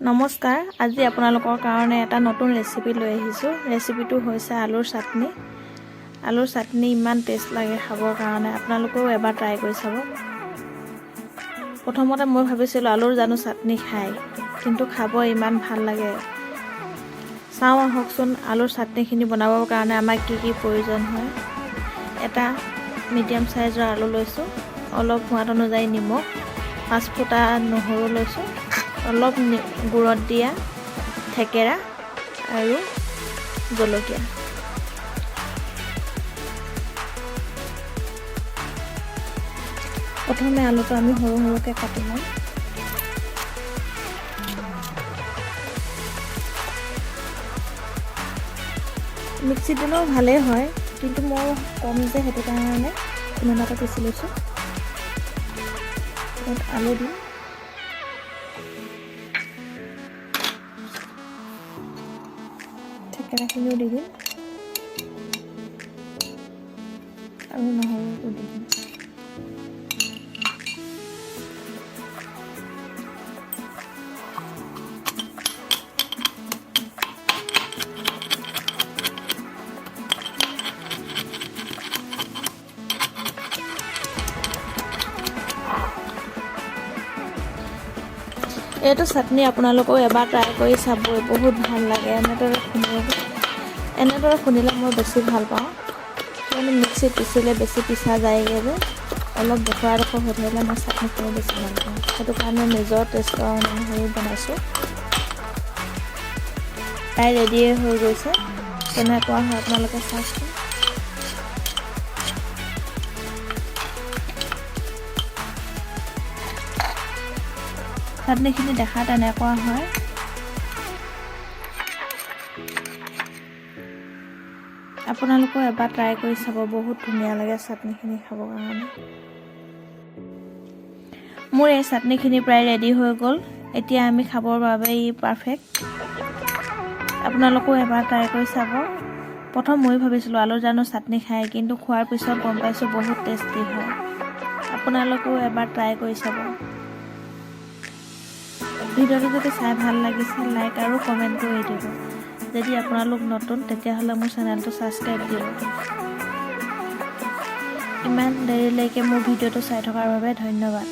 নমস্কাৰ, আজি আপোনালোকৰ কাৰণে এটা নতুন ৰেচিপি লৈ আহিছোঁ। ৰেচিপিটো হৈছে আলুৰ চাটনি। আলুৰ চাটনি ইমান টেষ্ট লাগে খাবৰ কাৰণে, আপোনালোকেও এবাৰ ট্ৰাই কৰি চাব। প্ৰথমতে মই ভাবিছিলোঁ আলুৰ জানো চাটনি খায়, কিন্তু খাব ইমান ভাল লাগে। চাওঁ আহকচোন আলুৰ চাটনিখিনি বনাবৰ কাৰণে আমাক কি কি প্ৰয়োজন হয়। এটা মিডিয়াম চাইজৰ আলু লৈছোঁ, অলপ সোৱাদ অনুযায়ী নিমখ, 5 ফুটা নহৰু লৈছোঁ, অলপ গুড়ত দিয়া থেকেৰা আৰু জলকীয়া। প্ৰথমে আলুটো আমি সৰু সৰুকৈ কাটি লওঁ। মিক্সিত দিলেও ভালেই হয়, কিন্তু মই কম যে সেইটো কাৰণে খুন্দনাতে পিচি লৈছোঁ। আলু দিম, থেকেৰাখিনিও দি দিম আৰু নহৰুটো দি দিম। এইটো চাটনি আপোনালোকেও এবাৰ ট্ৰাই কৰি চাবই, বহুত ভাল লাগে। এনেদৰে খুন্দিলে মই বেছি ভাল পাওঁ, কিয়নো মিক্সিত পিচিলে বেছি পিছা যায়গৈ যে, অলপ ডোখৰা ডোখৰ হৈ থাকিলে মই চাটনি কৰি বেছি ভাল পাওঁ। সেইটো কাৰণে নিজৰ টেষ্টৰ অনুসৰি বনাইছোঁ। প্ৰায় ৰেডিয়ে হৈ গৈছে, কেনেকুৱা হয় আপোনালোকে চাওকচোন। চাটনিখিনি দেখাত এনেকুৱা হয়। আপোনালোকেও এবাৰ ট্ৰাই কৰি চাব, বহুত ধুনীয়া লাগে চাটনিখিনি খাবৰ কাৰণে। মোৰ এই চাটনিখিনি প্ৰায় ৰেডি হৈ গ'ল, এতিয়া আমি খাবৰ বাবে ই পাৰফেক্ট। আপোনালোকেও এবাৰ ট্ৰাই কৰি চাব। প্ৰথম মই ভাবিছিলোঁ আলুৰ জানো চাটনি খায়, কিন্তু খোৱাৰ পিছত গম পাইছোঁ বহুত টেষ্টি হয়। আপোনালোকেও এবাৰ ট্ৰাই কৰি চাব। ভিডিঅ'টো যদি চাই ভাল লাগিছে লাইক আৰু কমেণ্ট কৰি দিব। যদি আপোনালোক নতুন তেতিয়াহ'লে মোৰ চেনেলটো ছাবস্ক্ৰাইব দিব। ইমান দেৰিলৈকে মোৰ ভিডিঅ'টো চাই থকাৰ বাবে ধন্যবাদ।